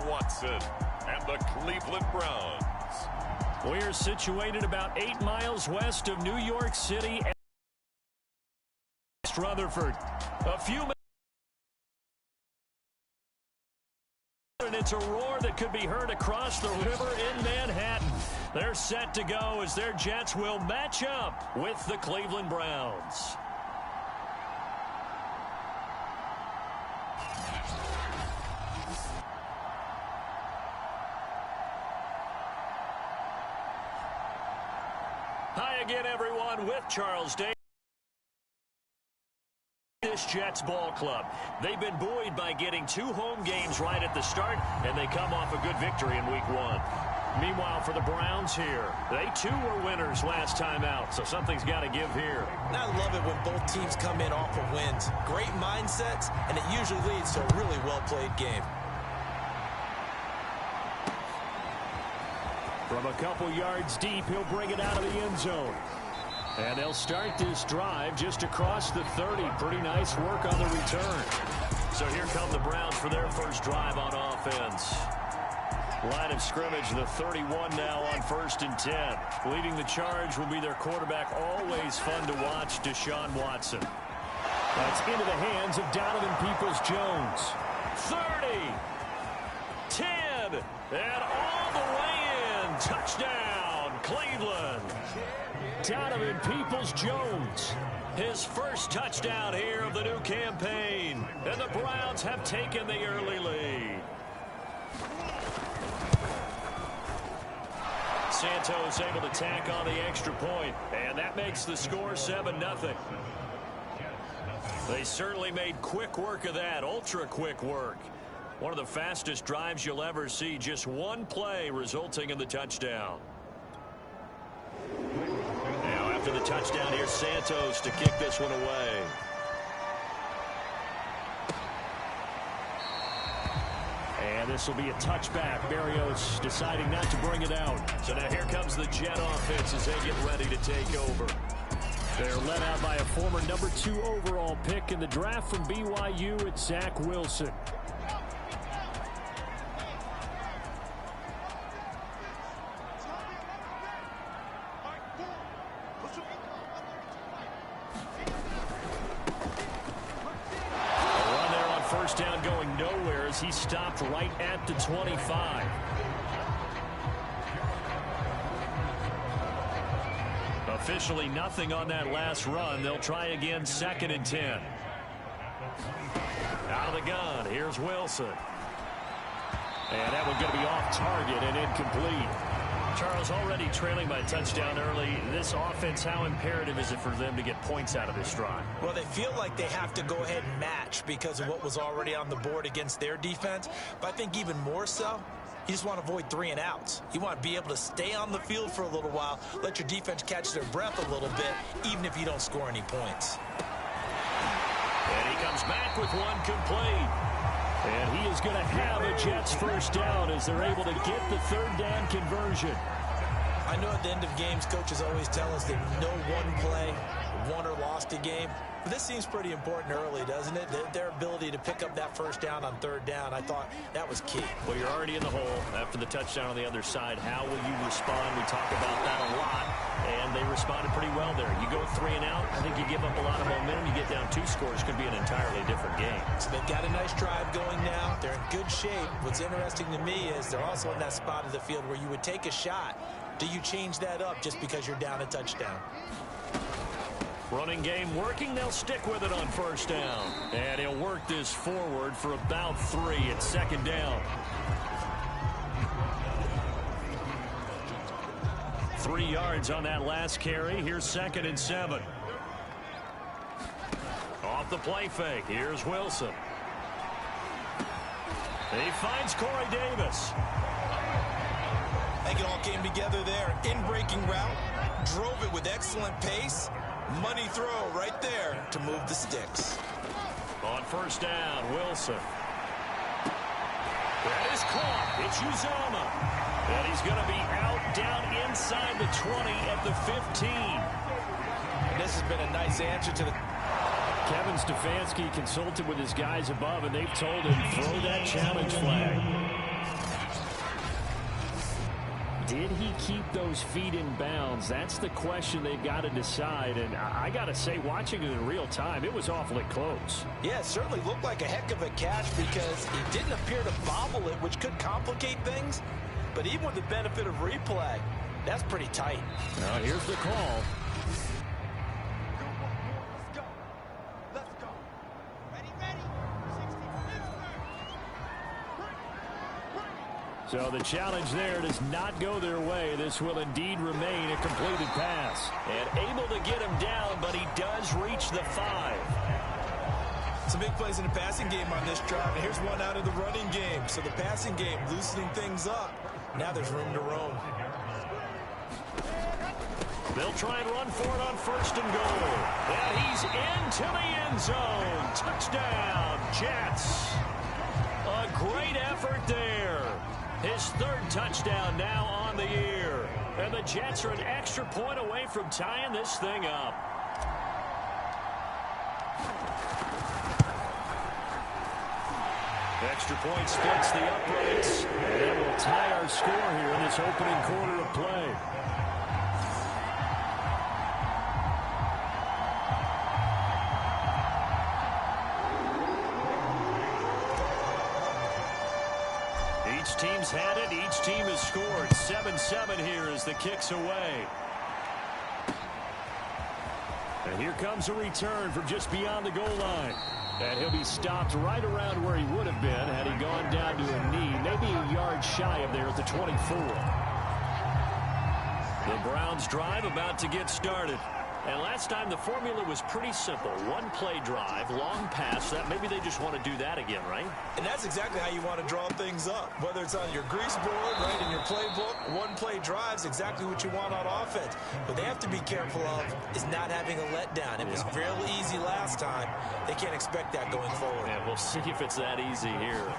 Watson and the Cleveland Browns. We're situated about 8 miles west of New York City. Rutherford. A few minutes. And it's a roar that could be heard across the river in Manhattan. They're set to go as their Jets will match up with the Cleveland Browns. Hi again, everyone, with Charles Day. This Jets ball club. They've been buoyed by getting 2 home games right at the start, and they come off a good victory in week 1. Meanwhile, for the Browns here, they too were winners last time out, so something's got to give here. I love it when both teams come in off of wins. Great mindsets, and it usually leads to a really well-played game. From a couple yards deep, he'll bring it out of the end zone. And they'll start this drive just across the 30. Pretty nice work on the return. So here come the Browns for their first drive on offense. Line of scrimmage, the 31 now on 1st and 10. Leading the charge will be their quarterback, always fun to watch, Deshaun Watson. That's into the hands of Donovan Peoples-Jones. 30, 10, and all the way in. Touchdown, Cleveland. Donovan Peoples-Jones, his first touchdown here of the new campaign. And the Browns have taken the early lead. Santos able to tack on the extra point, and that makes the score 7-0. They certainly made quick work of that, ultra quick work. One of the fastest drives you'll ever see, just one play resulting in the touchdown. After the touchdown, here's Santos to kick this one away. And this will be a touchback. Barrios deciding not to bring it out. So now here comes the Jet offense as they get ready to take over. They're led out by a former number 2 overall pick in the draft from BYU. It's Zach Wilson. Down going nowhere as he stopped right at the 25. Officially nothing on that last run. They'll try again, 2nd and 10. Out of the gun, here's Wilson. And that one's going to be off target and incomplete. Charles, already trailing by a touchdown early. This offense, how imperative is it for them to get points out of this drive? Well, they feel like they have to go ahead and match because of what was already on the board against their defense. But I think even more so, you just want to avoid 3 and outs. You want to be able to stay on the field for a little while, let your defense catch their breath a little bit, even if you don't score any points. And he comes back with one complete. And he is going to have a Jets first down as they're able to get the 3rd down conversion. I know at the end of games, coaches always tell us that no one play won or lost a game. But this seems pretty important early, doesn't it? Their ability to pick up that first down on 3rd down, I thought that was key. Well, you're already in the hole after the touchdown on the other side. How will you respond? We talk about that a lot, and they responded pretty well there. You go 3 and out, I think you give up a lot of momentum. You get down 2 scores, could be an entirely different game. So they've got a nice drive going now. They're in good shape. What's interesting to me is they're also in that spot of the field where you would take a shot. Do you change that up just because you're down a touchdown? Running game working. They'll stick with it on 1st down. And he'll work this forward for about 3. It's 2nd down. 3 yards on that last carry. Here's 2nd and 7. Off the play fake. Here's Wilson. He finds Corey Davis. I think it all came together there. In-breaking route. Drove it with excellent pace. Money throw right there to move the sticks. On 1st down, Wilson. That is caught. It's Uzomah. And he's going to be out down inside the 20 at the 15. And this has been a nice answer to the... Kevin Stefanski consulted with his guys above, and they've told him, throw that challenge flag. Did he keep those feet in bounds? That's the question they've got to decide. And I got to say, watching it in real time, it was awfully close. Yeah, it certainly looked like a heck of a catch because he didn't appear to bobble it, which could complicate things. But even with the benefit of replay, that's pretty tight. Now here's the call. So the challenge there does not go their way. This will indeed remain a completed pass. And able to get him down, but he does reach the 5. Some big plays in the passing game on this drive. And here's one out of the running game. So the passing game loosening things up. Now there's room to roam. They'll try and run for it on 1st and goal. And he's into the end zone. Touchdown, Jets. A great effort there. His 3rd touchdown now on the year. And the Jets are an extra point away from tying this thing up. Extra point splits the uprights. And we'll tie our score here in this opening quarter of play. Each team's had it. Each team has scored. 7-7 here as the kick's away. And here comes a return from just beyond the goal line. And he'll be stopped right around where he would have been had he gone down to a knee, maybe a yard shy of there at the 24. The Browns drive about to get started. And last time the formula was pretty simple. One play drive, long pass. That maybe they just want to do that again, right? And that's exactly how you want to draw things up. Whether it's on your grease board, right, in your playbook, one play drive's exactly what you want on offense. What they have to be careful of is not having a letdown. It was fairly easy last time. They can't expect that going forward. Yeah, we'll see if it's that easy here.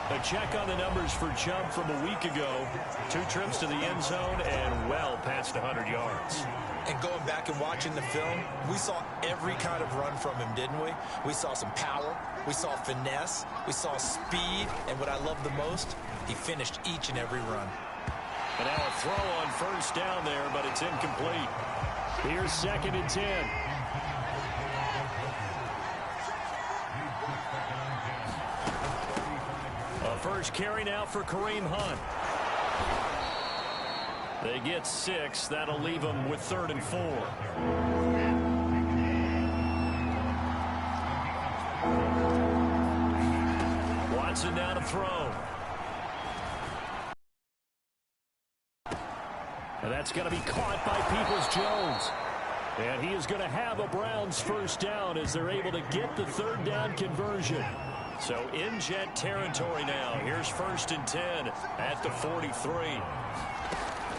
A check on the numbers for Chubb from a week ago. 2 trips to the end zone and well past 100 yards. And going back and watching the film, we saw every kind of run from him, didn't we? We saw some power. We saw finesse. We saw speed. And what I love the most, he finished each and every run. And now a throw on 1st down there, but it's incomplete. Here's 2nd and 10. First carry now for Kareem Hunt. They get 6. That'll leave them with 3rd and 4. Watson now to throw. And that's going to be caught by Peoples-Jones. And he is going to have a Browns 1st down as they're able to get the 3rd down conversion. So in Jet territory now. Here's 1st and 10 at the 43.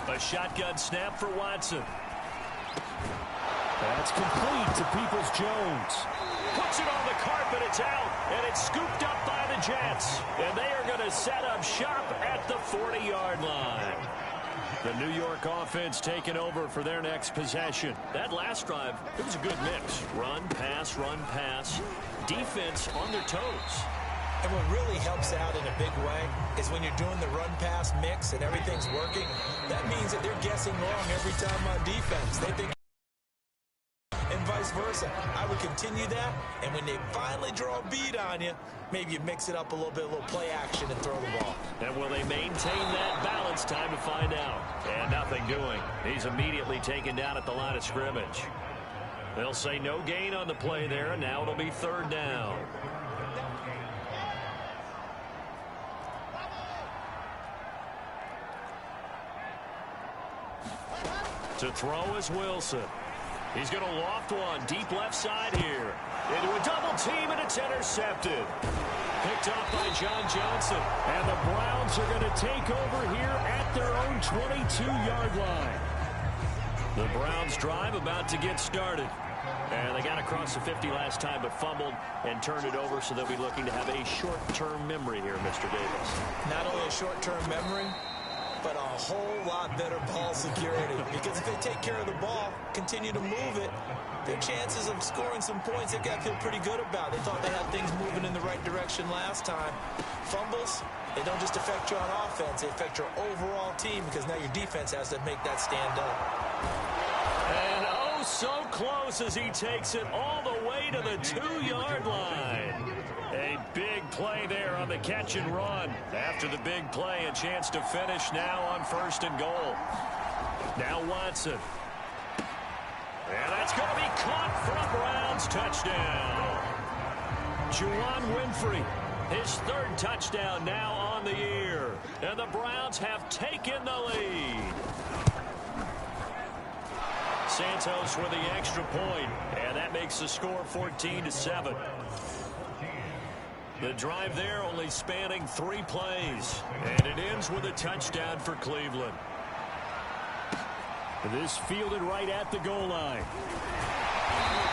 A shotgun snap for Watson. That's complete to Peoples-Jones. Puts it on the carpet. It's out. And it's scooped up by the Jets. And they are going to set up shop at the 40-yard line. The New York offense taking over for their next possession. That last drive, it was a good mix. Run, pass, defense on their toes. And what really helps out in a big way is when you're doing the run-pass mix and everything's working, that means that they're guessing wrong every time on defense. They think and vice versa. I would continue that, and when they finally draw a beat on you, maybe you mix it up a little bit, a little play action and throw the ball. And will they maintain that balance? Time to find out. And nothing doing. He's immediately taken down at the line of scrimmage. They'll say no gain on the play there, and now it'll be 3rd down. To throw is Wilson. He's going to loft one deep left side here. Into a double team, and it's intercepted. Picked off by John Johnson. And the Browns are going to take over here at their own 22-yard line. The Browns drive about to get started. And they got across the 50 last time, but fumbled and turned it over, so they'll be looking to have a short-term memory here, Mr. Davis. Not only a short-term memory, but a whole lot better ball security. Because if they take care of the ball, continue to move it, their chances of scoring some points, they've got to feel pretty good about. They thought they had things moving in the right direction last time. Fumbles, they don't just affect you on offense, they affect your overall team because now your defense has to make that stand up. And oh, so close as he takes it all the way to the 2-yard line. A big play there on the catch and run. After the big play, a chance to finish now on 1st and goal. Now Watson. And that's going to be caught for a Browns touchdown. Juwan Winfrey, his 3rd touchdown now on the year. And the Browns have taken the lead. Santos with the extra point, and that makes the score 14-7. The drive there only spanning 3 plays, and it ends with a touchdown for Cleveland. This fielded right at the goal line.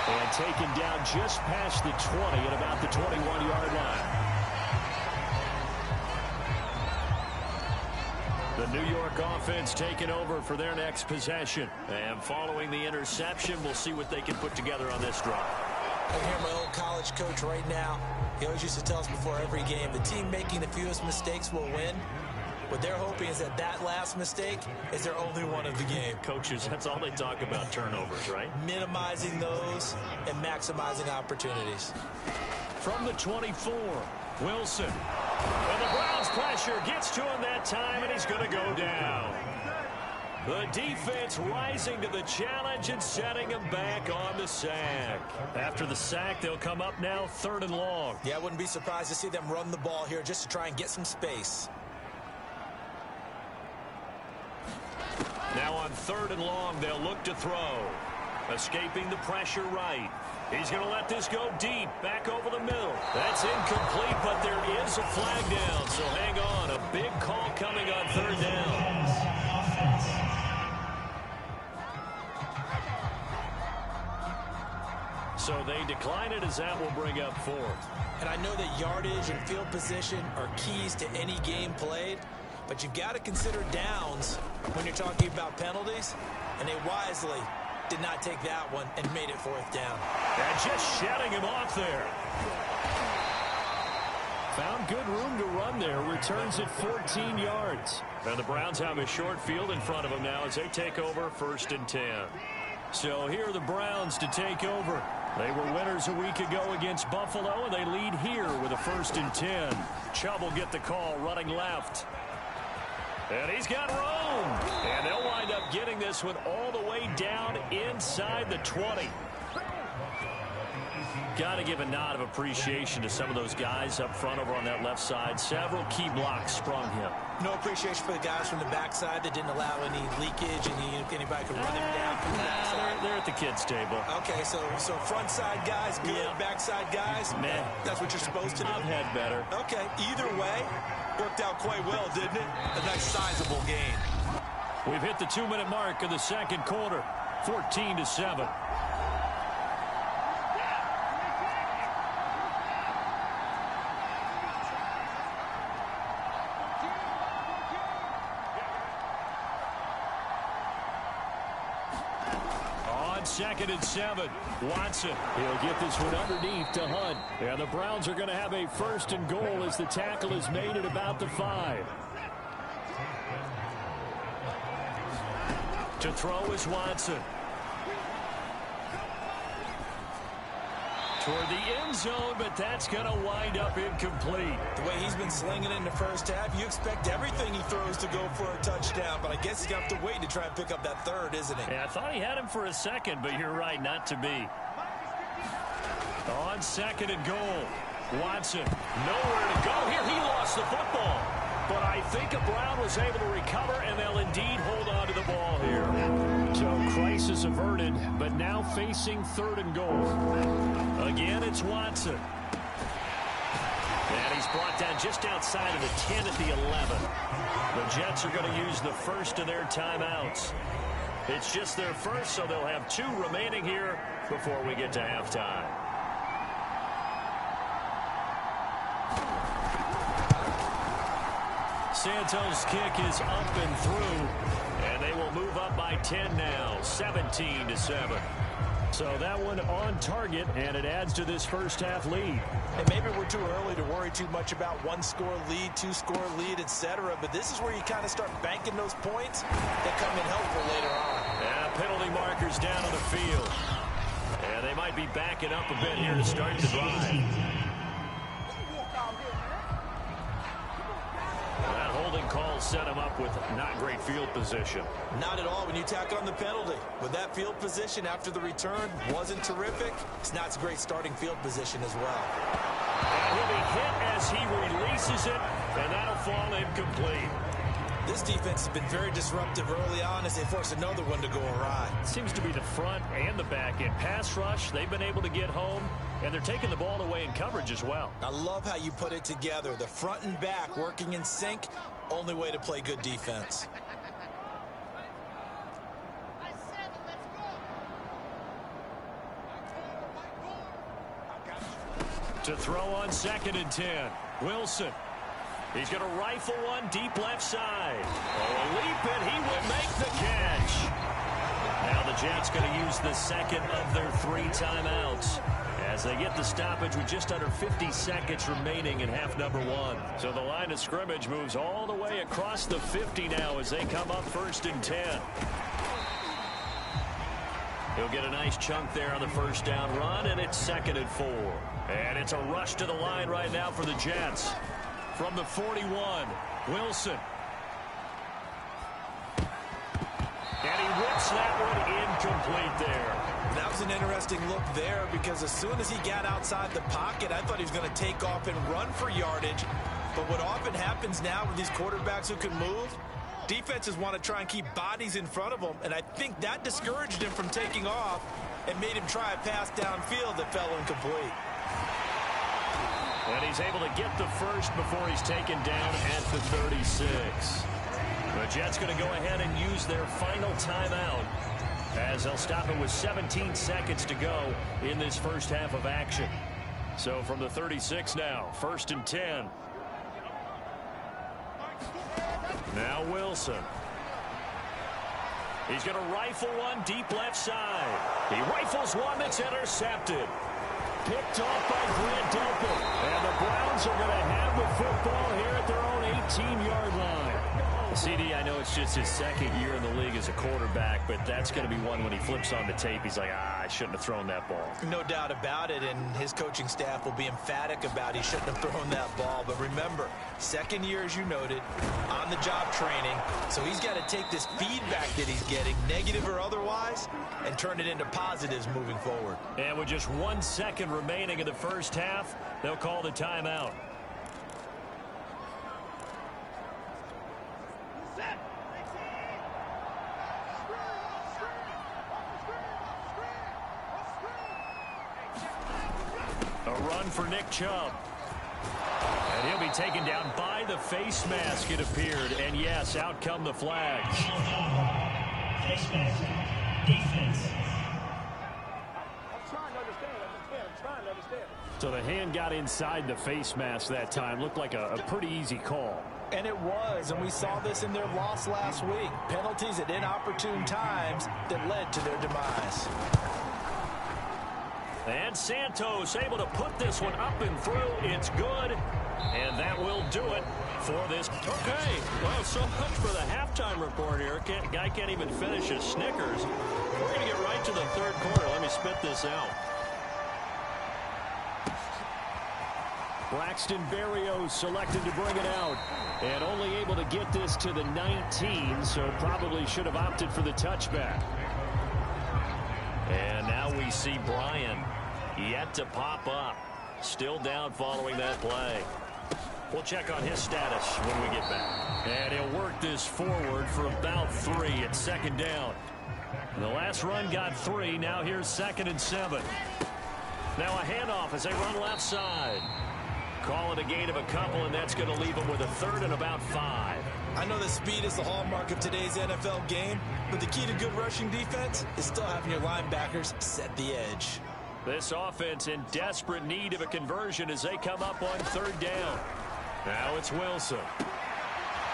And taken down just past the 20 at about the 21-yard line. The New York offense taking over for their next possession. And following the interception, we'll see what they can put together on this drive. I hear my old college coach right now. He always used to tell us before every game, the team making the fewest mistakes will win. What they're hoping is that that last mistake is their only one of the game. Coaches, that's all they talk about, turnovers, right? Minimizing those and maximizing opportunities. From the 24, Wilson. And the Browns pressure gets to him that time, and he's going to go down. The defense rising to the challenge and setting him back on the sack. After the sack, they'll come up now 3rd and long. Yeah, I wouldn't be surprised to see them run the ball here just to try and get some space. Now on 3rd and long, they'll look to throw. Escaping the pressure right. He's going to let this go deep, back over the middle. That's incomplete, but there is a flag down, so hang on. A big call coming on 3rd down. So they decline it as that will bring up 4th. And I know that yardage and field position are keys to any game played, but you've got to consider downs when you're talking about penalties, and they wisely did not take that one and made it 4th down. And just shutting him off there. Found good room to run there. Returns at 14 yards. And the Browns have a short field in front of them now as they take over 1st and 10. So here are the Browns to take over. They were winners a week ago against Buffalo, and they lead here with a 1st and 10. Chubb will get the call running left. And he's got room. And they'll wind up getting this one all the way down inside the 20. Got to give a nod of appreciation to some of those guys up front over on that left side. Several key blocks sprung him. No appreciation for the guys from the backside that didn't allow any leakage and anybody could run him down from the backside. They're at the kids' table. Okay, so front side guys, good. Yeah. Backside guys, man. That's what you're supposed to do. I've had better. Okay, either way, worked out quite well, didn't it? A nice sizable gain. We've hit the 2-minute mark of the 2nd quarter, 14-7. On 2nd and 7, Watson. He'll get this one underneath to Hunt. And the Browns are going to have a 1st and goal as the tackle is made at about the 5. To throw is Watson. Toward the end zone, but that's going to wind up incomplete. The way he's been slinging in the first half, you expect everything he throws to go for a touchdown, but I guess he's going to have to wait to try and pick up that 3rd, isn't he? Yeah, I thought he had him for a second, but you're right, not to be. On 2nd and goal, Watson, nowhere to go here. He lost the football, but I think a Brown was able to recover, and they'll indeed hold on to the ball here. So crisis averted, but now facing 3rd and goal. Again, it's Watson. And he's brought down just outside of the 10 at the 11. The Jets are going to use the first of their timeouts. It's just their first, so they'll have 2 remaining here before we get to halftime. Santos' kick is up and through, and they will move up by 10 now, 17-7. So that one on target, and it adds to this first half lead. And maybe we're too early to worry too much about one-score lead, two-score lead, etc. But this is where you kind of start banking those points that come in helpful later on. Yeah, penalty markers down on the field. And they might be backing up a bit here to start the drive. That holding call set him up with not great field position. Not at all when you tack on the penalty. With that field position after the return wasn't terrific, it's not a great starting field position as well. And he'll be hit as he releases it, and that'll fall incomplete. This defense has been very disruptive early on as they force another one to go awry. Seems to be the front and the back end. Pass rush, they've been able to get home, and they're taking the ball away in coverage as well. I love how you put it together. The front and back working in sync, only way to play good defense. To throw on 2nd and 10, Wilson. He's going to rifle one deep left side. Oh, a leap, and he will make the catch. Now the Jets going to use the second of their 3 timeouts as they get the stoppage with just under 50 seconds remaining in half number 1. So the line of scrimmage moves all the way across the 50 now as they come up 1st and 10. He'll get a nice chunk there on the first down run, and it's 2nd and 4. And it's a rush to the line right now for the Jets. From the 41, Wilson. And he whips that one incomplete there. That was an interesting look there because as soon as he got outside the pocket, I thought he was going to take off and run for yardage. But what often happens now with these quarterbacks who can move, defenses want to try and keep bodies in front of them, and I think that discouraged him from taking off and made him try a pass downfield that fell incomplete. And he's able to get the first before he's taken down at the 36. The Jets going to go ahead and use their final timeout as they'll stop it with 17 seconds to go in this first half of action. So from the 36 now, 1st and 10. Now Wilson. He's going to rifle one deep left side. He rifles one that's intercepted. Picked off by Grant Delpit. And the Browns are going to have the football here at their own 18-yard line. CD, I know it's just his 2nd year in the league as a quarterback, but that's going to be one when he flips on the tape, he's like, I shouldn't have thrown that ball. No doubt about it, and his coaching staff will be emphatic about he shouldn't have thrown that ball. But remember, 2nd year, as you noted, on-the-job training, so he's got to take this feedback that he's getting, negative or otherwise, and turn it into positives moving forward. And with just 1 second remaining in the first half, they'll call the timeout. A run for Nick Chubb. And he'll be taken down by the face mask, it appeared. And yes, out come the flags. Face mask. Defense. I'm trying to understand. So the hand got inside the face mask that time. Looked like a pretty easy call. And it was, and we saw this in their loss last week. Penalties at inopportune times that led to their demise. And Santos able to put this one up and through. It's good. And that will do it for this. Okay, well, so much for the halftime report here. Guy can't even finish his Snickers. We're going to get right to the 3rd quarter. Let me spit this out. Braxton Berrios selected to bring it out. And only able to get this to the 19, so probably should have opted for the touchback. And now we see Bryan yet to pop up. Still down following that play. We'll check on his status when we get back. And he'll work this forward for about 3 at 2nd down. The last run got 3. Now here's 2nd and 7. Now a handoff as they run left side. Call it a gain of a couple, and that's going to leave them with a 3rd and about 5. I know that speed is the hallmark of today's NFL game, but the key to good rushing defense is still having your linebackers set the edge. This offense in desperate need of a conversion as they come up on 3rd down. Now it's Wilson.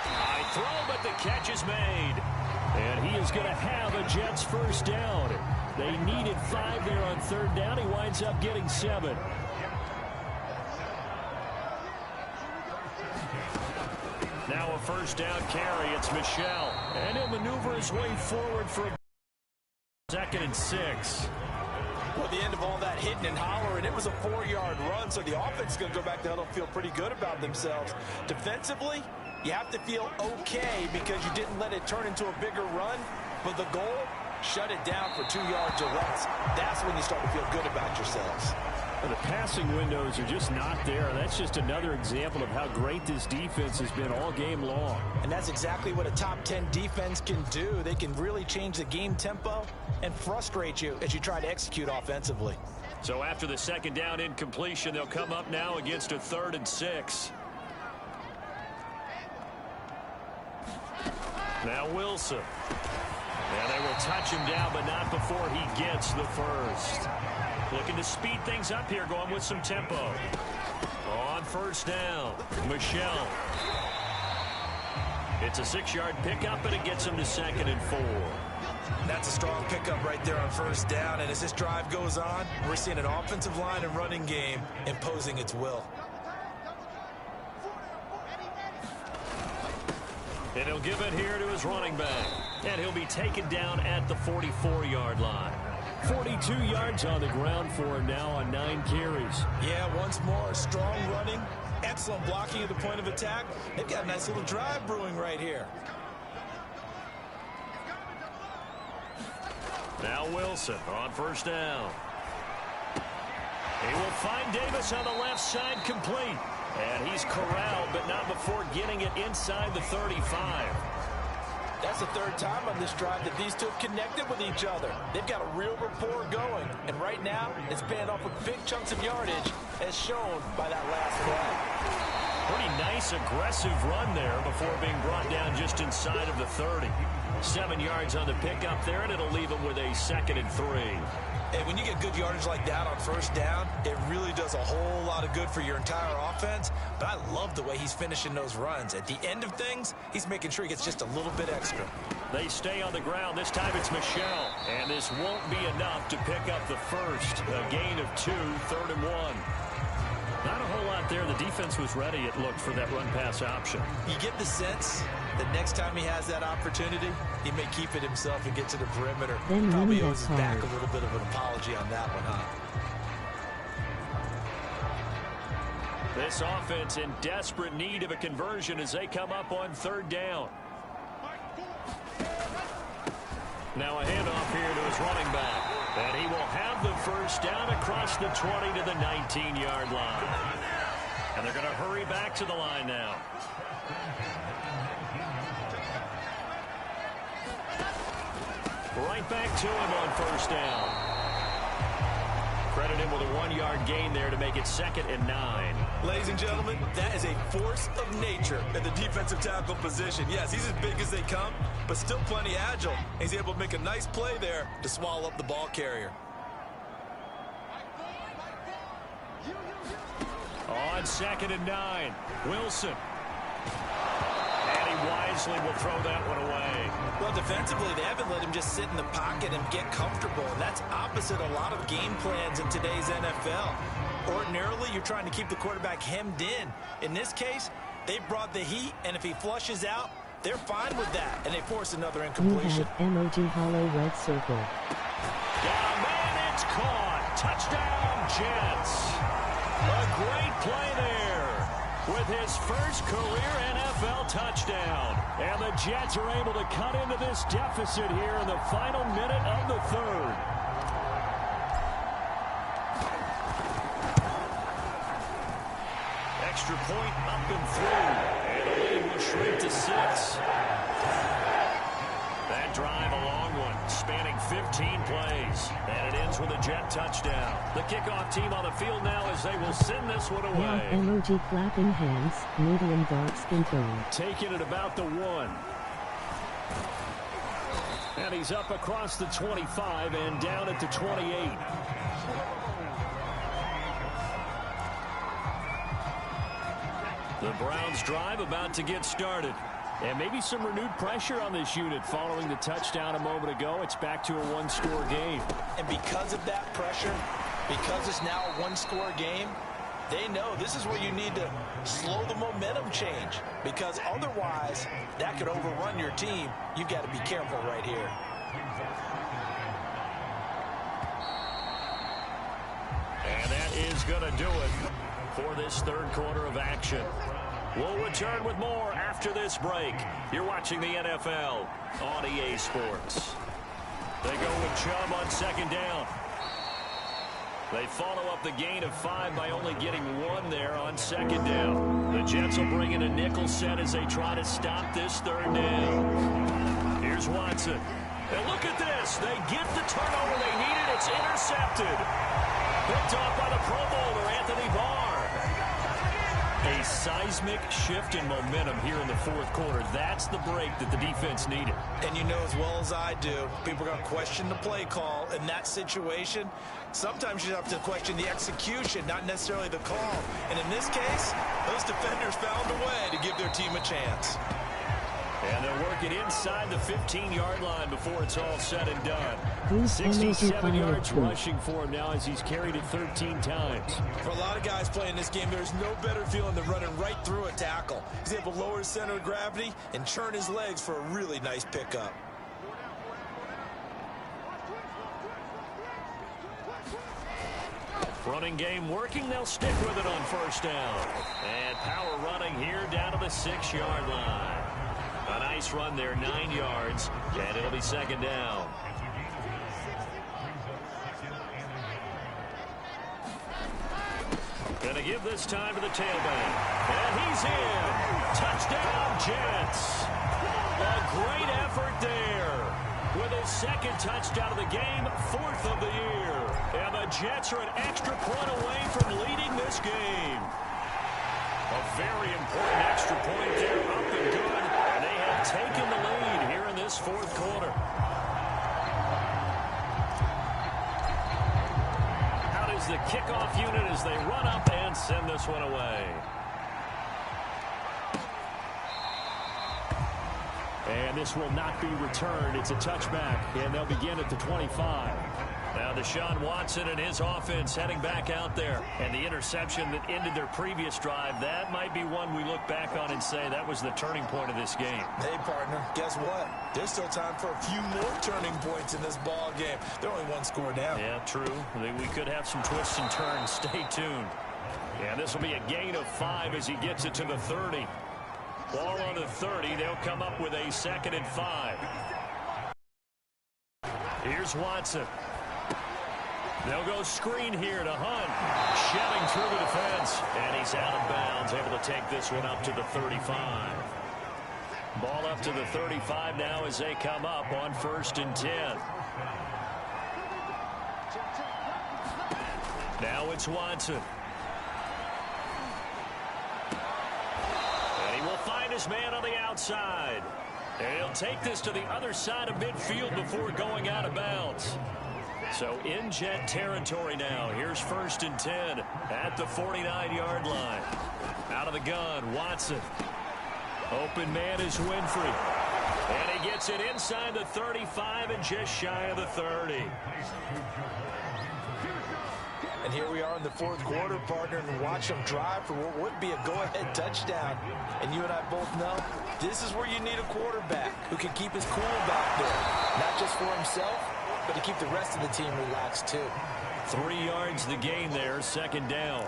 High throw, but the catch is made. And he is going to have a Jets first down. They needed 5 there on third down. He winds up getting 7. Now a first down carry. It's Michel. And he'll maneuver his way forward for a 2nd and 6. Well, at the end of all that hitting and hollering, it was a 4-yard run, so the offense is going to go back to huddle, feel pretty good about themselves. Defensively, you have to feel okay because you didn't let it turn into a bigger run. But the goal, shut it down for 2 yards or less. That's when you start to feel good about yourselves. Well, the passing windows are just not there. That's just another example of how great this defense has been all game long. And that's exactly what a top 10 defense can do. They can really change the game tempo and frustrate you as you try to execute offensively. So after the 2nd down incompletion, they'll come up now against a 3rd and 6. Now Wilson. And they will touch him down, but not before he gets the first. Looking to speed things up here, going with some tempo. On first down, Michel. It's a 6-yard pickup, and it gets him to 2nd and 4. That's a strong pickup right there on first down. And as this drive goes on, we're seeing an offensive line and running game imposing its will. And he'll give it here to his running back. And he'll be taken down at the 44-yard line. 42 yards on the ground for him now on 9 carries. Yeah, once more, strong running, excellent blocking at the point of attack. They've got a nice little drive brewing right here. Now Wilson on first down. He will find Davis on the left side, complete. And he's corralled, but not before getting it inside the 35. That's the 3rd time on this drive that these two have connected with each other. They've got a real rapport going. And right now, it's paying off with big chunks of yardage, as shown by that last play. Pretty nice, aggressive run there before being brought down just inside of the 30. 7 yards on the pickup there, and it'll leave him with a 2nd and 3. And when you get good yardage like that on first down, it really does a whole lot of good for your entire offense. But I love the way he's finishing those runs. At the end of things, he's making sure he gets just a little bit extra. They stay on the ground. This time it's Michel. And this won't be enough to pick up the first. A gain of 2, 3rd and 1. Not a whole lot there. The defense was ready, it looked, for that run-pass option. You get the sense that next time he has that opportunity, he may keep it himself and get to the perimeter. Probably owes his back a little bit of an apology on that one, huh? This offense in desperate need of a conversion as they come up on 3rd down. Now a handoff here to his running back. And he will have the first down across the 20 to the 19-yard line. And they're going to hurry back to the line now. Right back to him on first down. Credit him with a 1-yard gain there to make it 2nd and 9. Ladies and gentlemen, that is a force of nature at the defensive tackle position. Yes, he's as big as they come, but still plenty agile. He's able to make a nice play there to swallow up the ball carrier. On 2nd and 9, Wilson. And he wisely will throw that one away. Well, defensively, they haven't let him just sit in the pocket and get comfortable. And that's opposite a lot of game plans in today's NFL. Ordinarily, you're trying to keep the quarterback hemmed in. In this case, they brought the heat, and if he flushes out, they're fine with that, and they force another incompletion. Emoji hollow red circle. Down, man, it's caught. Touchdown, Jets. A great play there with his first career NFL touchdown. And the Jets are able to cut into this deficit here in the final minute of the 3rd. Extra point up and through. And the lead will shrink to 6. That drive, a long one, spanning 15 plays. And it ends with a Jet touchdown. The kickoff team on the field now as they will send this one away. Now emoji clapping hands, medium dark skin tone. Taking it about the 1. And he's up across the 25 and down at the 28. The Browns drive about to get started. And maybe some renewed pressure on this unit following the touchdown a moment ago. It's back to a one-score game. And because of that pressure, because it's now a one-score game, they know this is where you need to slow the momentum change, because otherwise that could overrun your team. You've got to be careful right here. And that is going to do it for this third quarter of action. We'll return with more after this break. You're watching the NFL on EA Sports. They go with Chubb on second down. They follow up the gain of 5 by only getting 1 there on second down. The Jets will bring in a nickel set as they try to stop this third down. Here's Watson. And look at this. They get the turnover they needed. It's intercepted. Picked off by the Pro Bowler, Anthony Barr. A seismic shift in momentum here in the fourth quarter. That's the break that the defense needed. And you know as well as I do, people are going to question the play call in that situation. Sometimes you have to question the execution, not necessarily the call. And in this case, those defenders found a way to give their team a chance. And they'll work it inside the 15-yard line before it's all said and done. 67 yards rushing for him now as he's carried it 13 times. For a lot of guys playing this game, there's no better feeling than running right through a tackle. He's able to lower his center of gravity and churn his legs for a really nice pickup. Running game working. They'll stick with it on first down. And power running here down to the 6-yard line. A nice run there, 9 yards, and it'll be second down. Gonna give this time to the tailback. And he's in. Touchdown, Jets. A great effort there. With his second touchdown of the game, 4th of the year. And the Jets are an extra point away from leading this game. A very important extra point there, up and good. And they have taken the lead here in this fourth quarter. Out is the kickoff unit as they run up and send this one away. And this will not be returned. It's a touchback, and they'll begin at the 25. Now Deshaun Watson and his offense heading back out there. And the interception that ended their previous drive, that might be one we look back on and say that was the turning point of this game. Hey, partner, guess what? There's still time for a few more turning points in this ball game. They're only 1 score down. Yeah, true. We could have some twists and turns. Stay tuned. Yeah, this will be a gain of 5 as he gets it to the 30. Ball on the 30. They'll come up with a 2nd and 5. Here's Watson. They'll go screen here to Hunt. Shoving through the defense. And he's out of bounds, able to take this one up to the 35. Ball up to the 35 now as they come up on 1st and 10. Now it's Watson. And he will find his man on the outside. And he'll take this to the other side of midfield before going out of bounds. So in Jet territory now. Here's 1st and 10 at the 49-yard line. Out of the gun, Watson. Open man is Winfrey. And he gets it inside the 35 and just shy of the 30. And here we are in the fourth quarter, partner, and watch them drive for what would be a go-ahead touchdown. And you and I both know this is where you need a quarterback who can keep his cool back there. Not just for himself, but to keep the rest of the team relaxed too. 3 yards the gain there, 2nd down.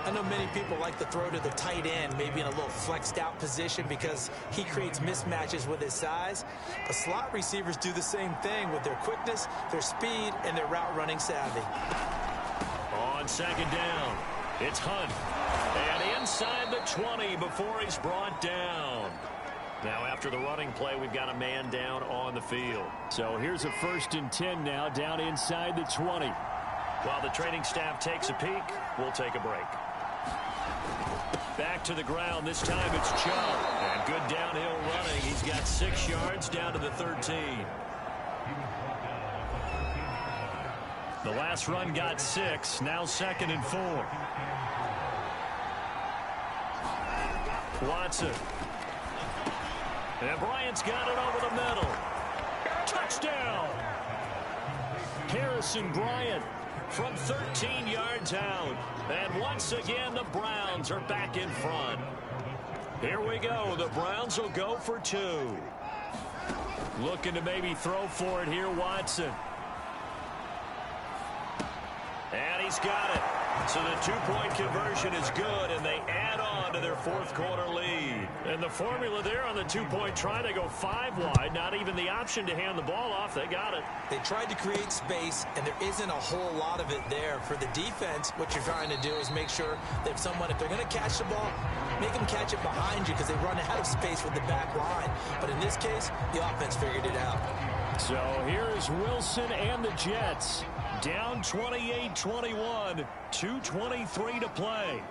I know many people like to throw to the tight end, maybe in a little flexed out position because he creates mismatches with his size. But slot receivers do the same thing with their quickness, their speed, and their route running savvy. On 2nd down, it's Hunt. And inside the 20 before he's brought down. Now after the running play, we've got a man down on the field. So here's a 1st and 10 now down inside the 20. While the training staff takes a peek, we'll take a break. Back to the ground. This time it's Chubb. And good downhill running. He's got 6 yards down to the 13. The last run got 6. Now 2nd and 4. And Bryant's got it over the middle. Touchdown! Harrison Bryant from 13 yards out. And once again, the Browns are back in front. Here we go. The Browns will go for 2. Looking to maybe throw for it here, Watson. And he's got it. So the two-point conversion is good, and they add on to their fourth-quarter lead. And the formula there on the two-point try to go 5 wide, not even the option to hand the ball off. They got it. They tried to create space, and there isn't a whole lot of it there. For the defense, what you're trying to do is make sure that if they're going to catch the ball, make them catch it behind you because they run out of space with the back line. But in this case, the offense figured it out. So here's Wilson and the Jets. Down 28-21, 2:23 to play.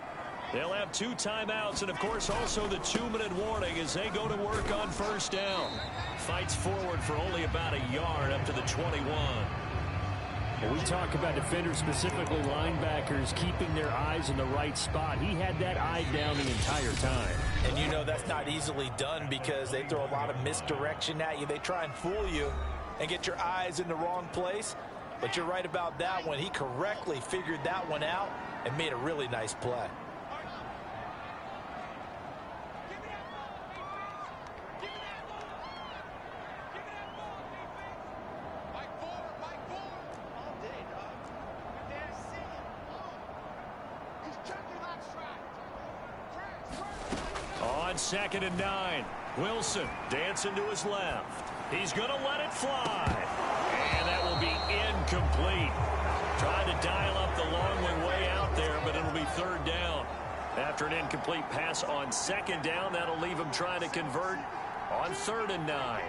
They'll have 2 timeouts and, of course, also the 2-minute warning as they go to work on first down. Fights forward for only about a yard up to the 21. When we talk about defenders, specifically linebackers, keeping their eyes in the right spot, he had that eye down the entire time. And you know that's not easily done because they throw a lot of misdirection at you. They try and fool you and get your eyes in the wrong place. But you're right about that one. He correctly figured that one out and made a really nice play. On 2nd and 9, Wilson dancing to his left. He's going to let it fly. And that will be incomplete. Trying to dial up the long way out there, but it'll be 3rd down. After an incomplete pass on 2nd down, that'll leave him trying to convert on 3rd and 9.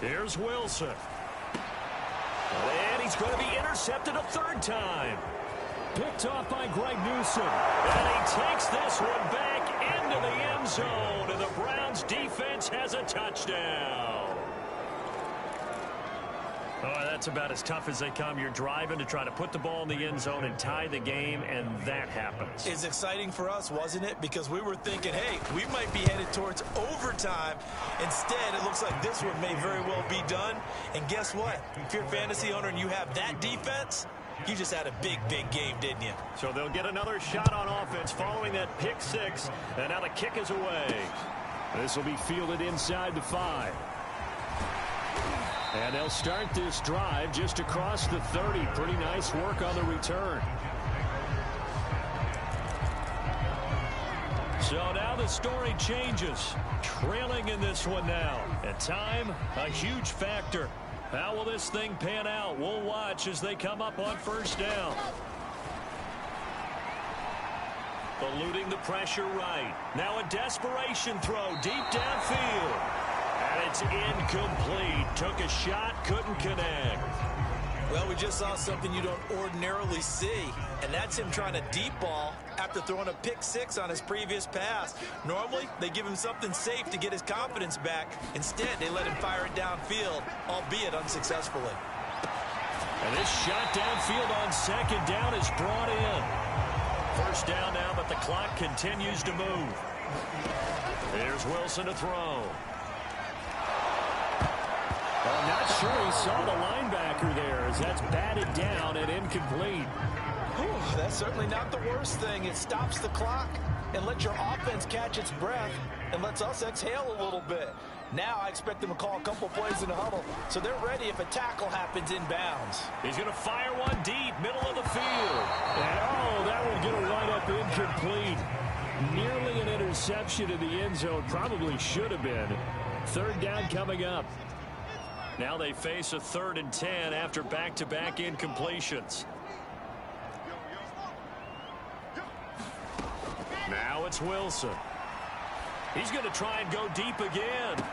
Here's Wilson. And he's going to be intercepted a 3rd time. Picked off by Greg Newsom. And he takes this one back into the end zone. And the Browns defense has a touchdown. Oh, that's about as tough as they come. You're driving to try to put the ball in the end zone and tie the game, and that happens. It's exciting for us, wasn't it? Because we were thinking, hey, we might be headed towards overtime. Instead, it looks like this one may very well be done. And guess what? If you're a fantasy owner and you have that defense, you just had a big, big game, didn't you? So they'll get another shot on offense following that pick 6. And now the kick is away. This will be fielded inside the 5. And they'll start this drive just across the 30. Pretty nice work on the return. So now the story changes. Trailing in this one now. And time, a huge factor. How will this thing pan out? We'll watch as they come up on first down. Eluding the pressure right. Now a desperation throw deep downfield. And it's incomplete. Took a shot, couldn't connect. Well, we just saw something you don't ordinarily see, and that's him trying to deep ball after throwing a pick 6 on his previous pass. Normally, they give him something safe to get his confidence back. Instead, they let him fire it downfield, albeit unsuccessfully. And this shot downfield on 2nd down is brought in. First down now, but the clock continues to move. Here's Wilson to throw. I'm not sure he saw the linebacker there as that's batted down and incomplete. Whew, that's certainly not the worst thing. It stops the clock and lets your offense catch its breath and lets us exhale a little bit. Now I expect them to call a couple plays in the huddle so they're ready if a tackle happens inbounds. He's going to fire one deep, middle of the field. And oh, that will get a right up incomplete. Nearly an interception in the end zone. Probably should have been. 3rd down coming up. Now they face a 3rd and 10 after back-to-back incompletions. Now it's Wilson. He's going to try and go deep again.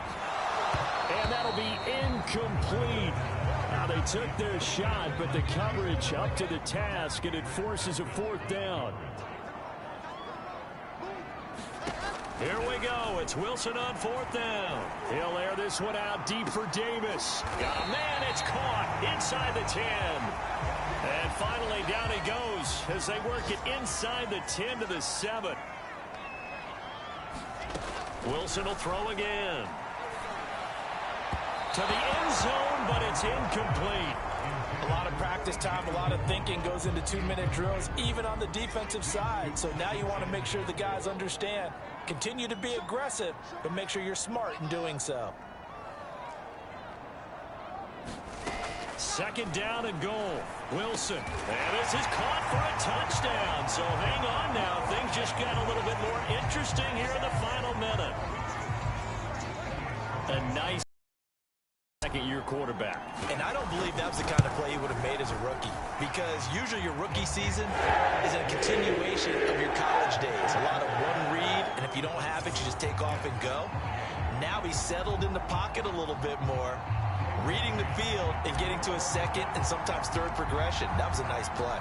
And that'll be incomplete. Now they took their shot, but the coverage up to the task, and it forces a 4th down. Here we go. It's Wilson on 4th down. He'll air this one out deep for Davis. Got a man. It's caught inside the 10. And finally, down he goes as they work it inside the 10 to the 7. Wilson will throw again. To the end zone, but it's incomplete. A lot of practice time, a lot of thinking goes into 2-minute drills, even on the defensive side. So now you want to make sure the guys understand. Continue to be aggressive, but make sure you're smart in doing so. 2nd down and goal. Wilson. And this is caught for a touchdown. So hang on now. Things just got a little bit more interesting here in the final minute. A nice second-year quarterback. And I don't believe that was the kind of play he would have made as a rookie, because usually your rookie season is a continuation of your college days. A lot of one read, and if you don't have it, you just take off and go. Now he's settled in the pocket a little bit more, reading the field and getting to a second and sometimes third progression. That was a nice play.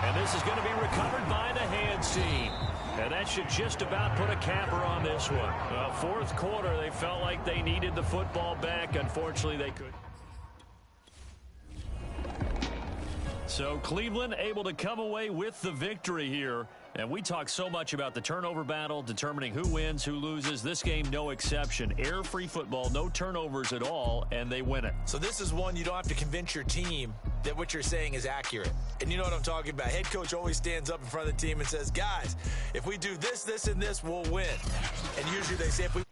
And this is going to be recovered by the hands team. And that should just about put a capper on this one. 4th quarter, they felt like they needed the football back. Unfortunately, they couldn't. So Cleveland able to come away with the victory here. And we talk so much about the turnover battle, determining who wins, who loses. This game, no exception. Error-free football, no turnovers at all, and they win it. So this is one you don't have to convince your team that what you're saying is accurate. And you know what I'm talking about. Head coach always stands up in front of the team and says, guys, if we do this, this, and this, we'll win. And usually they say if we